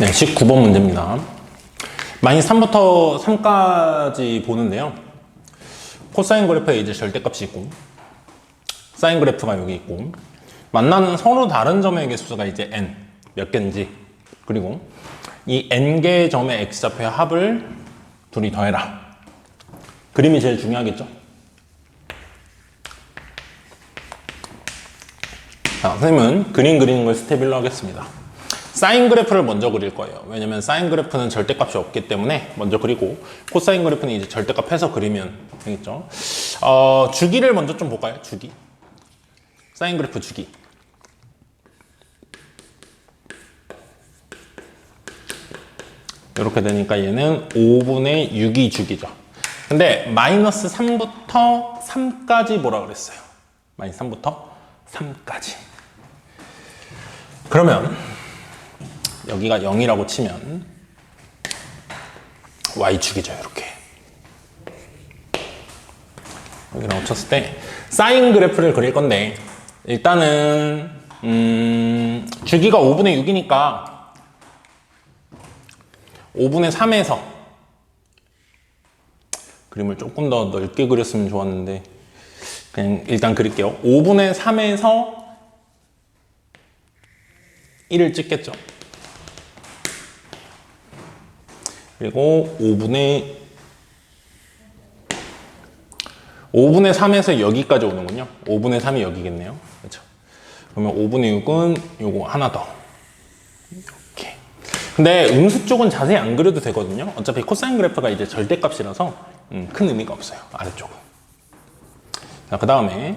네, 19번 문제입니다. -3부터 3까지 보는데요. 코사인 그래프에 이제 절대값이 있고, 사인 그래프가 여기 있고, 만나는 서로 다른 점의 개수가 이제 n, 몇 개인지, 그리고 이 n개의 점의 x좌표의 합을 둘이 더해라. 그림이 제일 중요하겠죠? 자, 선생님은 그림 그리는 걸 스텝 1로 하겠습니다. 사인 그래프를 먼저 그릴 거예요. 왜냐면 사인 그래프는 절대값이 없기 때문에 먼저 그리고, 코사인 그래프는 이제 절대값 해서 그리면 되겠죠. 주기를 먼저 좀 볼까요? 주기. 사인 그래프 주기. 이렇게 되니까 얘는 5분의 6이 주기죠. 근데 -3부터 3까지 뭐라 그랬어요? -3부터 3까지. 그러면 여기가 0이라고 치면 y축이죠. 이렇게 여기라고 쳤을 때 사인 그래프를 그릴 건데, 일단은 주기가 5분의 6이니까 5분의 3에서 그림을 조금 더 넓게 그렸으면 좋았는데 그냥 일단 그릴게요. 5분의 3에서 1을 찍겠죠. 그리고 5분의 3에서 여기까지 오는군요. 5분의 3이 여기겠네요. 그렇죠? 그러면 5분의 6은 요거 하나 더. 이렇게. 근데 음수 쪽은 자세히 안 그려도 되거든요. 어차피 코사인 그래프가 이제 절대값이라서 큰 의미가 없어요. 아래쪽은. 자, 그 다음에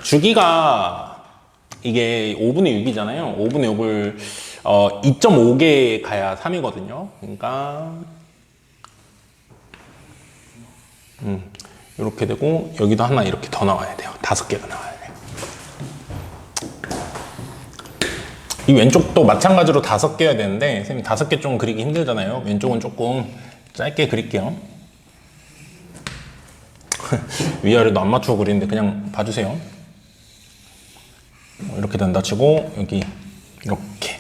주기가 이게 5분의 6이잖아요. 5분의 6을 2.5개 가야 3이거든요. 그러니까 이렇게 되고, 여기도 하나 이렇게 더 나와야 돼요. 5개가 나와야 돼요. 이 왼쪽도 마찬가지로 5개여야 되는데, 선생님 5개 좀 그리기 힘들잖아요. 왼쪽은 조금 짧게 그릴게요. 위아래도 안 맞추고 그리는데 그냥 봐주세요. 이렇게 된다 치고, 여기 이렇게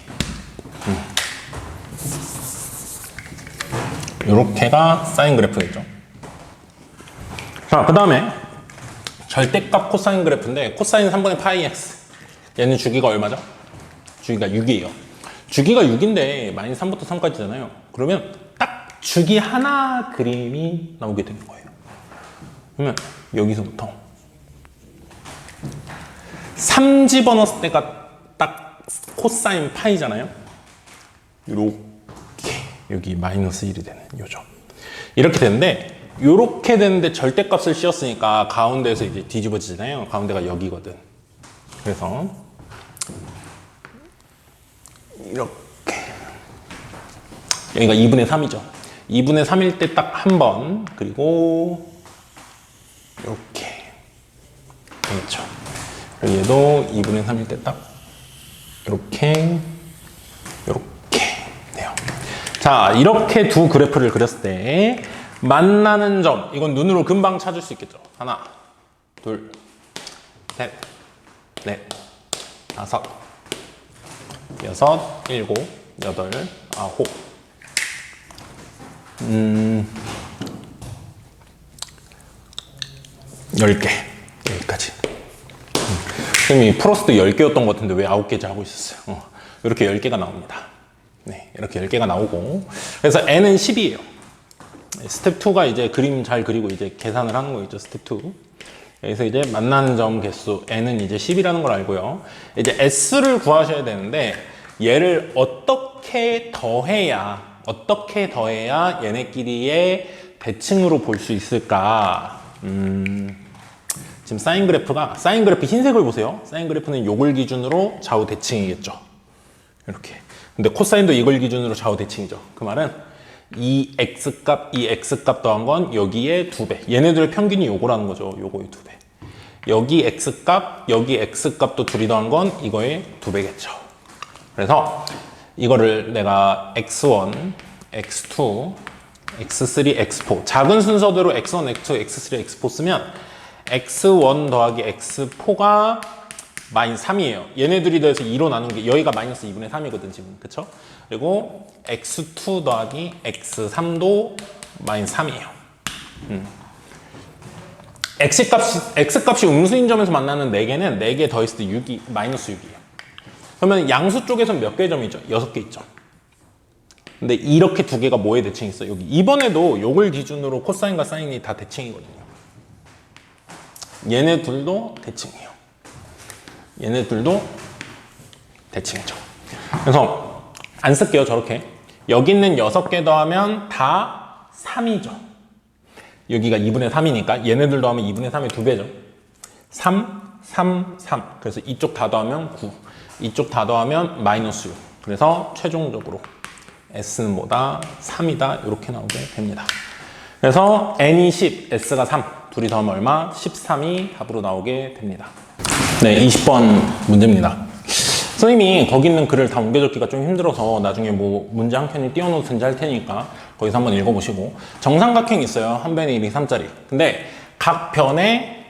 이렇게가 사인 그래프겠죠. 자, 그 다음에 절대값 코사인 그래프인데, 코사인 3분의 파이 x, 얘는 주기가 얼마죠? 주기가 6이에요. 주기가 6인데 -3부터 3까지잖아요. 그러면 딱 주기 하나 그림이 나오게 되는 거예요. 그러면 여기서부터 3 집어넣었을 때가 딱 코사인 파이잖아요. 이렇게 여기 -1이 되는 요죠. 이렇게 되는데, 이렇게 되는데 절대값을 씌웠으니까 가운데에서 이제 뒤집어지잖아요. 가운데가 여기거든. 그래서 이렇게 여기가 2분의 3이죠. 2분의 3일 때 딱 한 번, 그리고 이렇게 되겠죠. 그리고 얘도 2분의 3일 때 딱 이렇게 돼요. 자, 이렇게 두 그래프를 그렸을 때 만나는 점, 이건 눈으로 금방 찾을 수 있겠죠. 하나, 둘, 셋, 넷, 다섯, 여섯, 일곱, 여덟, 아홉, 10개. 여기까지. 선생님이 풀었을 때 10개였던 것 같은데 왜 9개째 하고 있었어요. 이렇게 10개가 나옵니다. 네, 이렇게 10개가 나오고, 그래서 n은 10이에요. 스텝 2가 이제 그림 잘 그리고 이제 계산을 하는 거겠죠. 스텝 2. 그래서 이제 만나는 점 개수 n은 이제 10이라는 걸 알고요. 이제 s를 구하셔야 되는데, 얘를 어떻게 더해야 얘네끼리의 대칭으로 볼 수 있을까? 지금 사인 그래프 흰색을 보세요. 사인 그래프는 요걸 기준으로 좌우 대칭이겠죠. 이렇게. 근데 코사인도 이걸 기준으로 좌우 대칭이죠. 그 말은 이 x값 더한 건 여기에 2배. 얘네들의 평균이 요거라는 거죠. 요거의 2배. 여기 x값도 둘이 더한 건 이거의 2배겠죠. 그래서 이거를 내가 x1, x2, x3, x4 작은 순서대로 x1, x2, x3, x4 쓰면 x1 더하기 x4가 마이너스 3이에요. 얘네들이 더해서 2로 나눈 게 여기가 마이너스 2분의 3이거든 지금. 그쵸? 그리고 x2 더하기 x3도 마이너스 3이에요. x값이 음수인 점에서 만나는 4개는 4개 더했을 때 6이 마이너스 6이에요. 그러면 양수 쪽에서는 몇 개의 점이 있죠? 6개 있죠. 근데 이렇게 두 개가 뭐에 대칭이 있어요? 여기 이번에도 요걸 기준으로 코사인과 사인이 다 대칭이거든요. 얘네 둘도 대칭이에요. 얘네 둘도 대칭이죠. 그래서 안 쓸게요. 저렇게 여기 있는 6개 더하면 다 3이죠. 여기가 2분의 3이니까 얘네들 더하면 2분의 3의 2배죠. 3, 3, 3. 그래서 이쪽 다 더하면 9. 이쪽 다 더하면 마이너스 6. 그래서 최종적으로 S는 뭐다? 3이다. 이렇게 나오게 됩니다. 그래서 N이 10, S가 3. 둘이 더하면 얼마? 13이 답으로 나오게 됩니다. 네, 20번 문제입니다. 선생님이 거기 있는 글을 다 옮겨줬기가 좀 힘들어서 나중에 뭐 문제 한 켠을 띄워놓든지 할 테니까 거기서 한번 읽어보시고, 정삼각형이 있어요. 한 변에 1이 3짜리. 근데 각 변에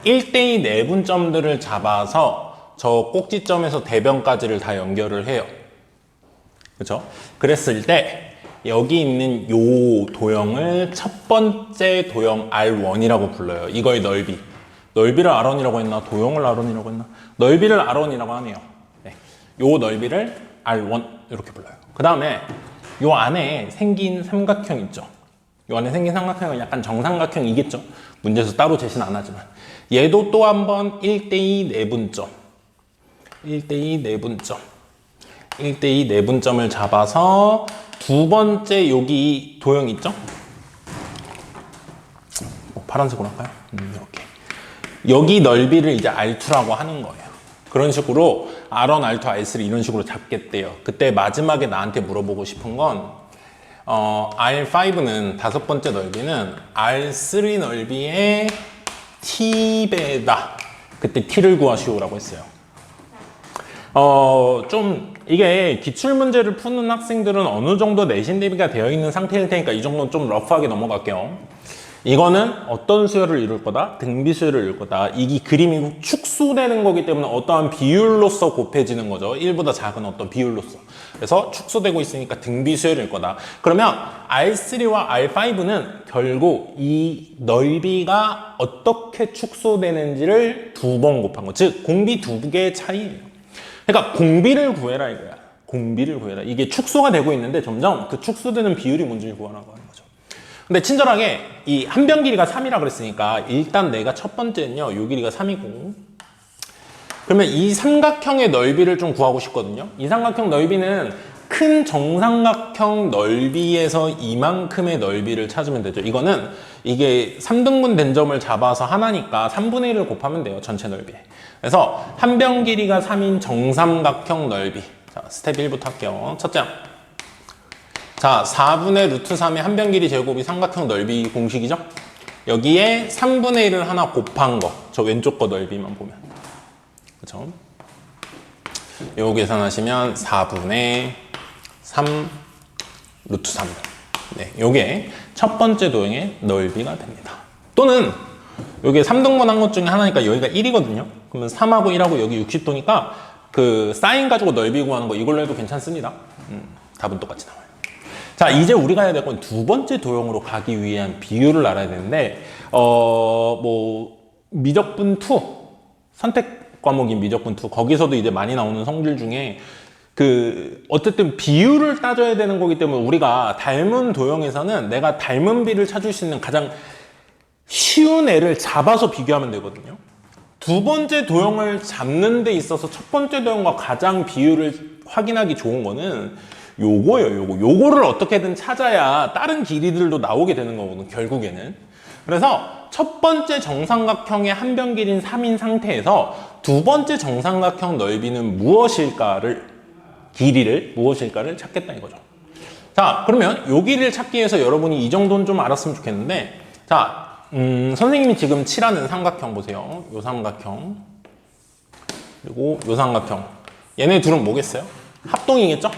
1대2 내분점들을 잡아서 저 꼭지점에서 대변까지를 다 연결을 해요. 그렇죠? 그랬을 때 여기 있는 요 도형을 첫 번째 도형 R1이라고 불러요. 이거의 넓이. 넓이를 R1이라고 했나? 도형을 R1이라고 했나? 넓이를 R1이라고 하네요. 네. 요 넓이를 R1 이렇게 불러요. 그 다음에 요 안에 생긴 삼각형 있죠? 요 안에 생긴 삼각형은 약간 정삼각형이겠죠? 문제에서 따로 제시는 안 하지만. 얘도 또 한 번 1대2 내분점. 1대2 내분점. 1대2 내분점을 잡아서 두 번째 여기 도형 있죠? 파란색으로 할까요? 이렇게. 여기 넓이를 이제 R2라고 하는 거예요. 그런 식으로 R1, R2, R3 이런 식으로 잡겠대요. 그때 마지막에 나한테 물어보고 싶은 건 R5는 다섯 번째 넓이는 R3 넓이의 T배다. 그때 T를 구하시오라고 했어요. 좀 이게 기출문제를 푸는 학생들은 어느 정도 내신 대비가 되어 있는 상태일 테니까 이 정도는 좀 러프하게 넘어갈게요. 이거는 어떤 수열을 이룰 거다? 등비수열을 이룰 거다. 이게 그림이 축소되는 거기 때문에 어떠한 비율로서 곱해지는 거죠. 1보다 작은 어떤 비율로서. 그래서 축소되고 있으니까 등비수열일 거다. 그러면 R3와 R5는 결국 이 넓이가 어떻게 축소되는지를 두 번 곱한 거. 즉 공비 두 개의 차이예요. 그러니까 공비를 구해라 이거야. 공비를 구해라. 이게 축소가 되고 있는데 점점 그 축소되는 비율이 뭔지 구하라고 하는 거죠. 근데 친절하게 이 한 변 길이가 3이라 그랬으니까 일단 내가 첫 번째는요. 요 길이가 3이고, 그러면 이 삼각형의 넓이를 좀 구하고 싶거든요. 이 삼각형 넓이는 큰 정삼각형 넓이에서 이만큼의 넓이를 찾으면 되죠. 이거는 이게 3등분 된 점을 잡아서 하나니까 3분의 1을 곱하면 돼요. 전체 넓이에. 그래서 한 변 길이가 3인 정삼각형 넓이. 자, 스텝 1부터 할게요. 첫째. 자, 4분의 루트 3의 한 변 길이 제곱이 삼각형 넓이 공식이죠? 여기에 3분의 1을 하나 곱한 거. 저 왼쪽 거 넓이만 보면. 그쵸? 요거 계산하시면 4분의 3 루트 3. 네, 요게 첫 번째 도형의 넓이가 됩니다. 또는 요게 3등분 한 것 중에 하나니까 여기가 1이거든요. 그러면 3하고 1하고 여기 60도니까 그 사인 가지고 넓이 구하는 거 이걸로 해도 괜찮습니다. 답은 똑같이 나와요. 자, 이제 우리가 해야 될 건 두 번째 도형으로 가기 위한 비율을 알아야 되는데, 미적분 2, 선택 과목인 미적분 2, 거기서도 이제 많이 나오는 성질 중에 어쨌든 비율을 따져야 되는 거기 때문에 우리가 닮은 도형에서는 내가 닮은 비를 찾을 수 있는 가장 쉬운 애를 잡아서 비교하면 되거든요. 두 번째 도형을 잡는 데 있어서 첫 번째 도형과 가장 비율을 확인하기 좋은 거는 요거예요. 요거를 어떻게든 찾아야 다른 길이들도 나오게 되는 거거든, 결국에는. 그래서 첫 번째 정삼각형의 한 변 길이인 3인 상태에서 두 번째 정삼각형 넓이는 길이를 무엇일까를 찾겠다 이거죠. 자, 그러면 요 길이를 찾기 위해서 여러분이 이 정도는 좀 알았으면 좋겠는데, 자, 선생님이 지금 칠하는 삼각형 보세요. 요 삼각형, 그리고 요 삼각형. 얘네 둘은 뭐겠어요? 합동이겠죠?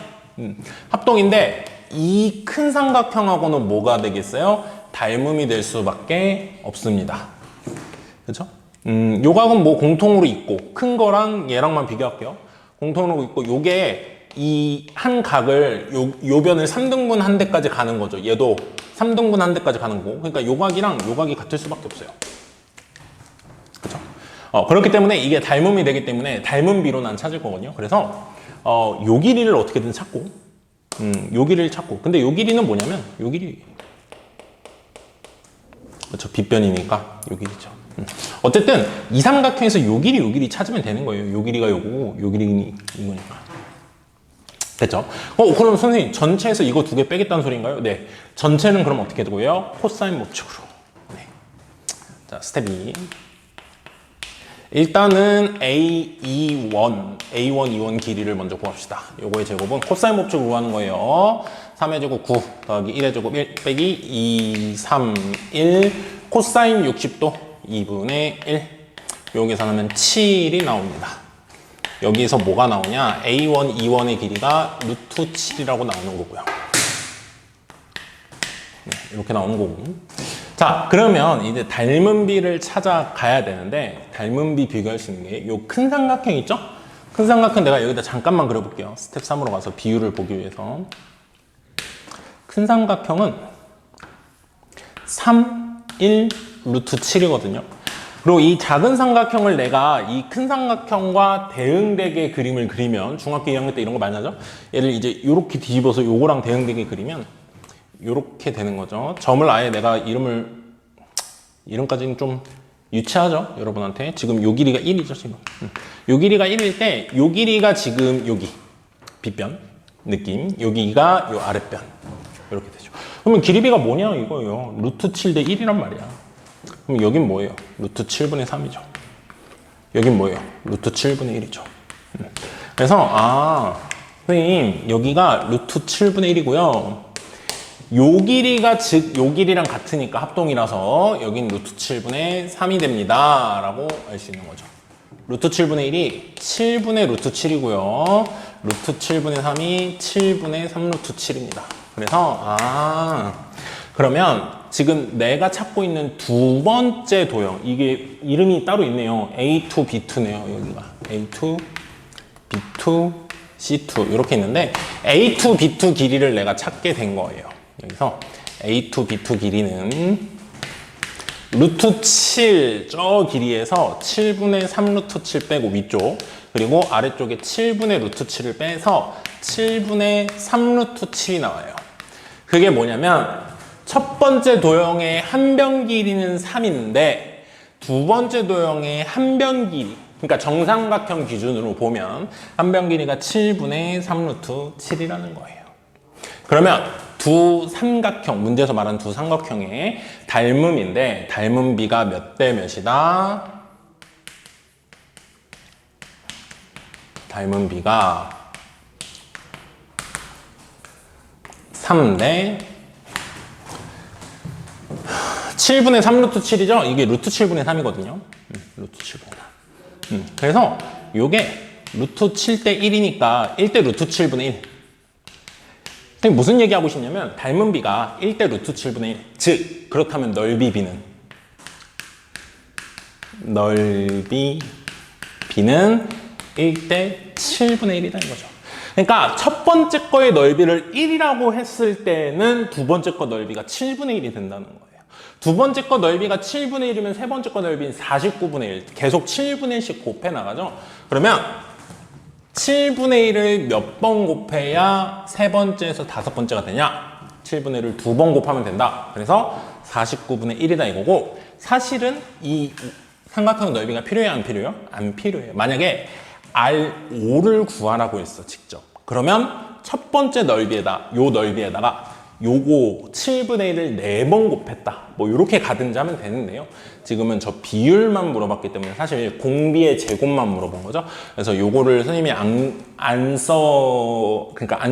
합동인데 이 큰 삼각형하고는 뭐가 되겠어요? 닮음이 될 수밖에 없습니다. 그렇죠? 요각은 뭐 공통으로 있고, 큰 거랑 얘랑만 비교할게요. 공통으로 있고, 요게 이 한 각을 요 변을 3등분 한 데까지 가는 거죠. 얘도 3등분 한 데까지 가는 거고. 그러니까 요각이랑 요각이 같을 수밖에 없어요. 그렇죠? 그렇기 때문에 이게 닮음이 되기 때문에 닮은 비로 난 찾을 거거든요. 그래서 요 길이를 어떻게든 찾고, 요 길이를 찾고. 근데 요 길이는 뭐냐면 요 길이, 그렇죠? 빗변이니까 요 길이죠. 어쨌든 이 삼각형에서 요 길이 찾으면 되는 거예요. 요 길이가 요거고 요 길이 이거니까. 됐죠? 그럼 선생님 전체에서 이거 두 개 빼겠다는 소리인가요? 네. 전체는 그럼 어떻게 되고요? 코사인 법칙으로. 네. 자, 스텝 2. 일단은 A1, 2원 길이를 먼저 구합시다. 요거의 제곱은 코사인 법칙으로 구하는 거예요. 3의 제곱 9 더하기 1의 제곱 1 빼기 2, 3, 1 코사인 60도 2분의 1. 요 계산하면 7이 나옵니다. 여기서 뭐가 나오냐? A1, 2원의 길이가 루트 7이라고 나오는 거고요. 네, 이렇게 나오는 거고. 자, 그러면 이제 닮은 비를 찾아가야 되는데, 닮은 비 비교할 수 있는 게 요 큰 삼각형 있죠? 큰 삼각형 내가 여기다 잠깐만 그려볼게요. 스텝 3으로 가서 비율을 보기 위해서. 큰 삼각형은 3, 1, 루트 7이거든요. 그리고 이 작은 삼각형을 내가 이 큰 삼각형과 대응되게 그림을 그리면, 중학교 2학년 때 이런 거 많이 하죠? 얘를 이제 이렇게 뒤집어서 요거랑 대응되게 그리면 이렇게 되는 거죠. 점을 아예 내가 이름까지는 좀 유치하죠? 여러분한테. 지금 요 길이가 1이죠, 지금. 요 길이가 1일 때, 요 길이가 지금 여기. 빗변. 느낌. 여기가 요 아랫변. 이렇게 되죠. 그러면 길이비가 뭐냐, 이거예요. 루트 7 대 1이란 말이야. 그럼 여긴 뭐예요? 루트 7분의 3이죠. 여긴 뭐예요? 루트 7분의 1이죠. 그래서, 선생님, 여기가 루트 7분의 1이고요. 요 길이가 즉, 요 길이랑 같으니까 합동이라서 여긴 루트 7분의 3이 됩니다. 라고 알 수 있는 거죠. 루트 7분의 1이 7분의 루트 7이고요. 루트 7분의 3이 7분의 3 루트 7입니다. 그래서, 그러면 지금 내가 찾고 있는 두 번째 도형, 이게 이름이 따로 있네요. A2, B2네요. 여기가 A2, B2, C2 이렇게 있는데 A2, B2 길이를 내가 찾게 된 거예요. 여기서 A2, B2 길이는 루트 7 저 길이에서 7분의 3 루트 7 빼고 위쪽, 그리고 아래쪽에 7분의 루트 7을 빼서 7분의 3 루트 7이 나와요. 그게 뭐냐면 첫 번째 도형의 한 변 길이는 3인데 두 번째 도형의 한 변 길이, 그러니까 정삼각형 기준으로 보면 한 변 길이가 7분의 3 루트 7이라는 거예요. 그러면 두 삼각형, 문제에서 말한 두 삼각형의 닮음인데 닮은 비가 몇 대 몇이다? 닮은 비가 3대 7분의 3 루트 7이죠? 이게 루트 7분의 3이거든요. 루트 7분의 3. 그래서 요게 루트 7대 1이니까 1대 루트 7분의 1. 선생님 무슨 얘기하고 싶냐면 닮은 비가 1대 루트 7분의 1. 즉, 그렇다면 넓이 비는 넓이 비는 1대 7분의 1이다 이거죠. 그러니까 첫 번째 거의 넓이를 1이라고 했을 때는 두 번째 거 넓이가 7분의 1이 된다는 거예요. 두 번째 거 넓이가 7분의 1이면 세 번째 거 넓이는 49분의 1. 계속 7분의 1씩 곱해 나가죠. 그러면 7분의 1을 몇 번 곱해야 세 번째에서 다섯 번째가 되냐? 7분의 1을 두 번 곱하면 된다. 그래서 49분의 1이다 이거고, 사실은 이 삼각형 넓이가 필요해요, 안 필요해요? 안 필요해요. 만약에 R5를 구하라고 했어, 직접. 그러면 첫 번째 넓이에다, 요 넓이에다가 요거 7분의 1을 4번 곱했다. 뭐 이렇게 가든지 하면 되는데요. 지금은 저 비율만 물어봤기 때문에 사실 공비의 제곱만 물어본 거죠. 그래서 요거를 선생님이 안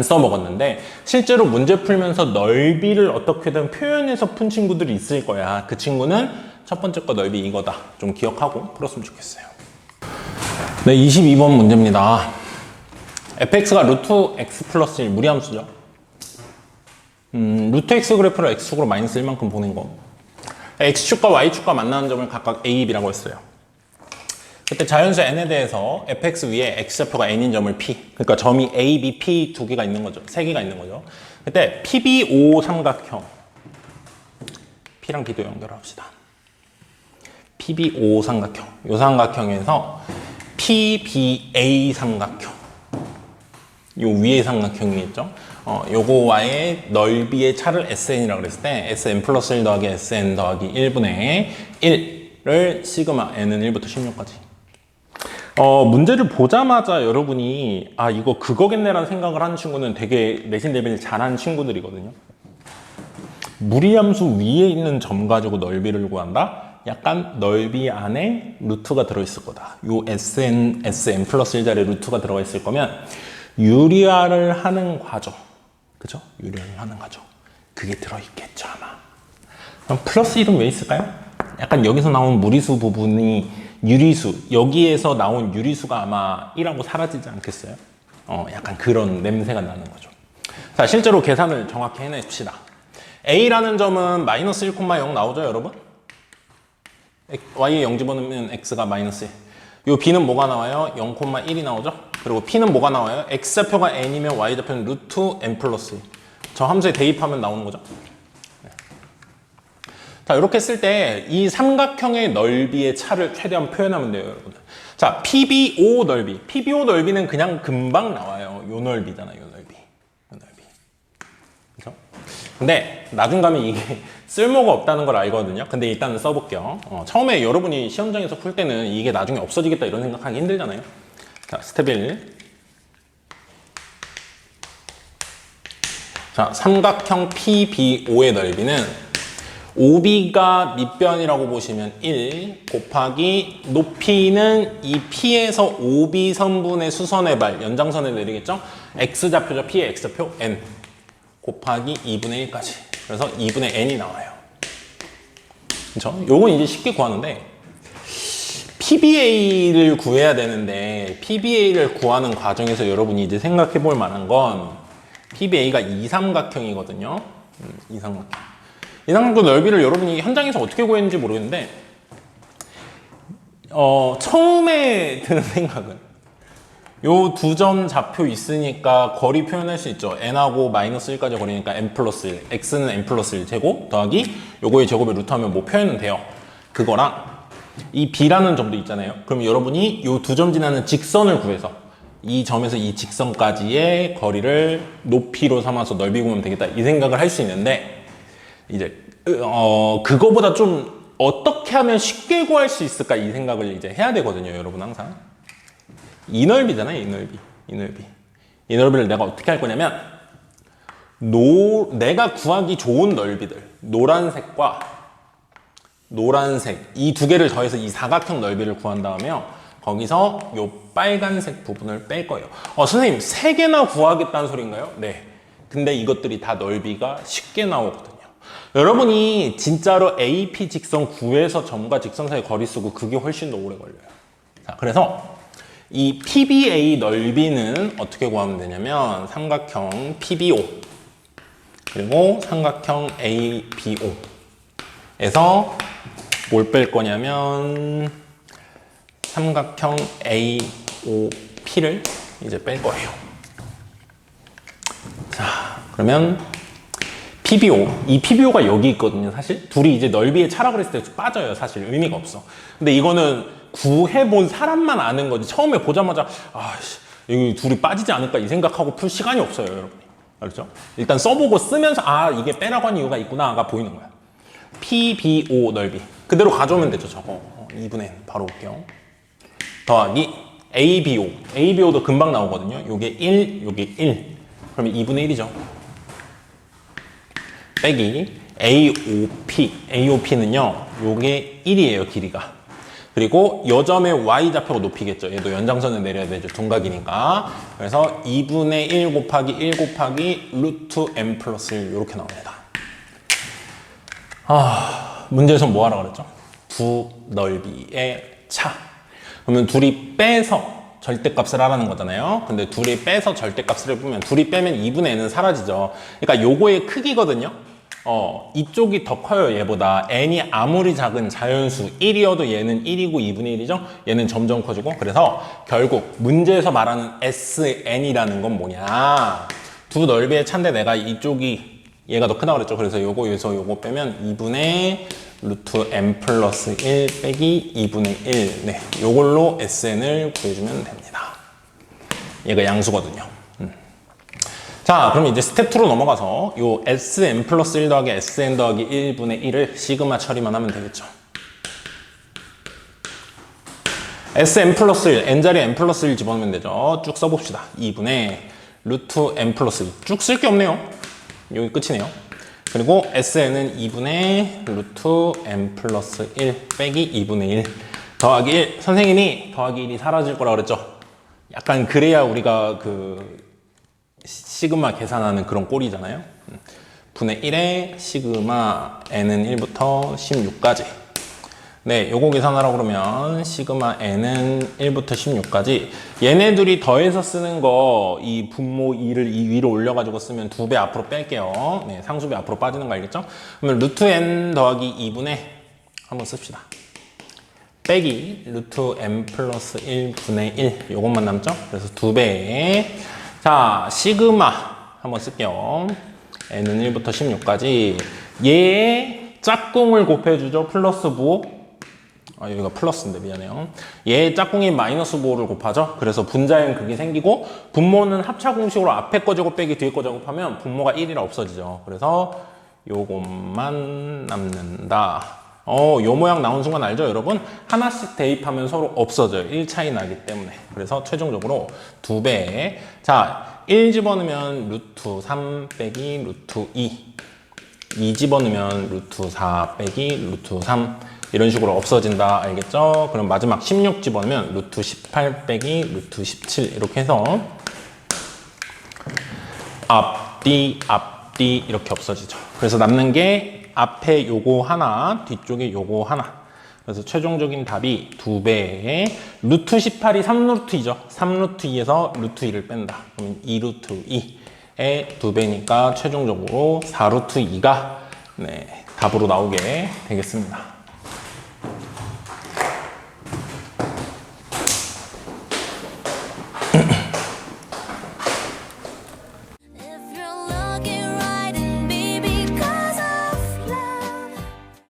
써먹었는데 실제로 문제 풀면서 넓이를 어떻게든 표현해서 푼 친구들이 있을 거야. 그 친구는 첫 번째 거 넓이 이거다. 좀 기억하고 풀었으면 좋겠어요. 네, 22번 문제입니다. fx가 루트 x 플러스 1 무리함수죠. 루트 x 그래프를 x축으로 마이너스 1만큼 보낸 거. x축과 y축과 만나는 점을 각각 a, b라고 했어요. 그때 자연수 n에 대해서 fx 위에 x좌표가 n인 점을 p, 그러니까 점이 a, b, p 두 개가 있는 거죠. 세 개가 있는 거죠. 그때 PBO 삼각형, p랑 b도 연결합시다. PBO 삼각형, 이 삼각형에서 PBA 삼각형, 요 위의 삼각형이겠죠. 요거와의 넓이의 차를 SN이라고 그랬을 때 SN 플러스 1 더하기 SN 더하기 1분의 1을 시그마 n은 1부터 16까지. 문제를 보자마자 여러분이 아 이거 그거겠네라는 생각을 하는 친구는 되게 내신 대비를 잘하는 친구들이거든요. 무리함수 위에 있는 점 가지고 넓이를 구한다? 약간 넓이 안에 루트가 들어있을 거다. 요 SN, SM 플러스 1 자리에 루트가 들어가 있을 거면 유리화를 하는 과정, 그죠? 유리화를 하는 과정, 그게 들어있겠죠 아마. 그럼 플러스 1은 왜 있을까요? 약간 여기서 나온 무리수 부분이 유리수, 여기에서 나온 유리수가 아마 1하고 사라지지 않겠어요? 약간 그런 냄새가 나는 거죠. 자, 실제로 계산을 정확히 해냅시다. A라는 점은 마이너스 1,0 나오죠 여러분? Y에 0 집어넣으면 X가 마이너스 1. 요 B는 뭐가 나와요? 0,1이 나오죠? 그리고 P는 뭐가 나와요? X좌표가 N이면 Y좌표는 루트 N 플러스 1. 저 함수에 대입하면 나오는 거죠. 네. 자, 이렇게 했을 때 이 삼각형의 넓이의 차를 최대한 표현하면 돼요, 여러분. 자, PBO 넓이. PBO 넓이는 그냥 금방 나와요. 요 넓이잖아요, 요 넓이. 요 넓이. 그죠? 근데 나중 가면 이게 쓸모가 없다는 걸 알거든요. 근데 일단은 써볼게요. 처음에 여러분이 시험장에서 풀 때는 이게 나중에 없어지겠다 이런 생각하기 힘들잖아요. 자, 스텝 1. 자, 삼각형 PBO의 넓이는 OB가 밑변이라고 보시면 1 곱하기 높이는 이 P에서 OB 선분의 수선의 발, 연장선을 내리겠죠? X좌표죠. P의 X좌표 N 곱하기 2분의 1까지. 그래서 2분의 N이 나와요. 그렇죠? 요건 이제 쉽게 구하는데 PBA를 구해야 되는데 PBA를 구하는 과정에서 여러분이 이제 생각해 볼 만한 건 PBA가 이 삼각형이거든요. 이 삼각형. 이 삼각형 넓이를 여러분이 현장에서 어떻게 구했는지 모르겠는데 처음에 드는 생각은 요 두 점 좌표 있으니까 거리 표현할 수 있죠. n하고 마이너스 1까지 거리니까 n 플러스 1, x는 n 플러스 1 제곱 더하기 요거의 제곱에 루트하면 뭐 표현은 돼요. 그거랑 이 b라는 점도 있잖아요. 그럼 여러분이 요 두 점 지나는 직선을 구해서 이 점에서 이 직선까지의 거리를 높이로 삼아서 넓이 구하면 되겠다 이 생각을 할 수 있는데 이제 그거보다 좀 어떻게 하면 쉽게 구할 수 있을까 이 생각을 이제 해야 되거든요. 여러분 항상 이 넓이잖아요. 이 넓이. 이 넓이를 내가 어떻게 할 거냐면 내가 구하기 좋은 넓이들 노란색과 노란색 이 두 개를 더해서 이 사각형 넓이를 구한 다음에요. 거기서 요 빨간색 부분을 뺄 거예요. 선생님 3개나 구하겠다는 소린가요? 네. 근데 이것들이 다 넓이가 쉽게 나오거든요. 여러분이 진짜로 AP 직선 구해서 점과 직선 사이 거리 쓰고 그게 훨씬 더 오래 걸려요. 자, 그래서 이 PBA 넓이는 어떻게 구하면 되냐면 삼각형 PBO 그리고 삼각형 ABO에서 뭘 뺄 거냐면 삼각형 AOP를 이제 뺄 거예요. 자, 그러면 PBO, 이 PBO가 여기 있거든요. 사실 둘이 이제 넓이의 차라고 그랬을 때 빠져요. 사실 의미가 없어. 근데 이거는 구해본 사람만 아는 거지. 처음에 보자마자 여기 둘이 빠지지 않을까 이 생각하고 풀 시간이 없어요, 여러분이. 알죠? 일단 써보고 쓰면서 이게 빼라고 한 이유가 있구나가 보이는 거야. PBO 넓이 그대로 가져오면 되죠. 저거 2분의 N 바로 올게요. 더하기 ABO도 금방 나오거든요. 요게 1, 요게 1 그러면 2분의 1이죠. 빼기 AOP는요 요게 1이에요 길이가. 그리고 여점의 y좌표가 높이겠죠. 얘도 연장선을 내려야 되죠. 둔각이니까. 그래서 2분의 1 곱하기 1 곱하기 루트 n 플러스 1 이렇게 나옵니다. 문제에서 뭐 하라고 그랬죠? 두 넓이의 차. 그러면 둘이 빼서 절대값을 하라는 거잖아요. 근데 둘이 빼서 절대값을 해보면 둘이 빼면 2분의 n은 사라지죠. 그러니까 요거의 크기거든요. 이쪽이 더 커요, 얘보다. n이 아무리 작은 자연수 1이어도 얘는 1이고 2분의 1이죠? 얘는 점점 커지고. 그래서 결국 문제에서 말하는 SN이라는 건 뭐냐? 두 넓이의 차인데 내가 이쪽이 얘가 더 크다고 그랬죠? 그래서 여기서 요거 빼면 2분의 루트 n 플러스 1 빼기 2분의 1. 네, 요걸로 SN을 구해주면 됩니다. 얘가 양수거든요. 자, 그럼 이제 스텝 2로 넘어가서 요 Sn 플러스 1 더하기 Sn 더하기 1분의 1을 시그마 처리만 하면 되겠죠. Sn 플러스 1, n자리에 n 플러스 1 집어넣으면 되죠. 쭉 써봅시다. 2분의 루트 n 플러스 2. 쭉 쓸 게 없네요. 여기 끝이네요. 그리고 Sn은 2분의 루트 n 플러스 1 빼기 2분의 1 더하기 1. 선생님이 더하기 1이 사라질 거라고 그랬죠. 약간 그래야 우리가 그 시그마 계산하는 그런 꼴이잖아요. 분의 1에 시그마 n은 1부터 16까지. 네, 요거 계산하라고 그러면 시그마 n은 1부터 16까지. 얘네들이 더해서 쓰는 거 이 분모 2를 이 위로 올려가지고 쓰면 2배 앞으로 뺄게요. 네, 상수배 앞으로 빠지는 거 알겠죠? 그러면 루트 n 더하기 2분의 한번 씁시다. 빼기 루트 n 플러스 1분의 1 요것만 남죠? 그래서 2배. 자, 시그마 한번 쓸게요. n은 1부터 16까지. 얘의 짝꿍을 곱해주죠. 플러스 부호. 여기가 플러스인데 미안해요. 얘의 짝꿍이 마이너스 부호를 곱하죠. 그래서 분자형 극이 생기고 분모는 합차 공식으로 앞에 거 제곱 빼기 뒤에 거 제곱하면 분모가 1이라 없어지죠. 그래서 요것만 남는다. 요 모양 나온 순간 알죠, 여러분? 하나씩 대입하면 서로 없어져요. 1 차이 나기 때문에. 그래서 최종적으로 2배. 자, 1 집어넣으면 루트 3 빼기 루트 2. 2 집어넣으면 루트 4 빼기 루트 3. 이런 식으로 없어진다. 알겠죠? 그럼 마지막 16 집어넣으면 루트 18 빼기 루트 17. 이렇게 해서 앞뒤 이렇게 없어지죠. 그래서 남는 게 앞에 요거 하나, 뒤쪽에 요거 하나. 그래서 최종적인 답이 2배에 루트 18이 3루트 2죠. 3루트 2에서 루트 2를 뺀다. 그러면 2루트 2에 2배니까 최종적으로 4루트 2가 네, 답으로 나오게 되겠습니다.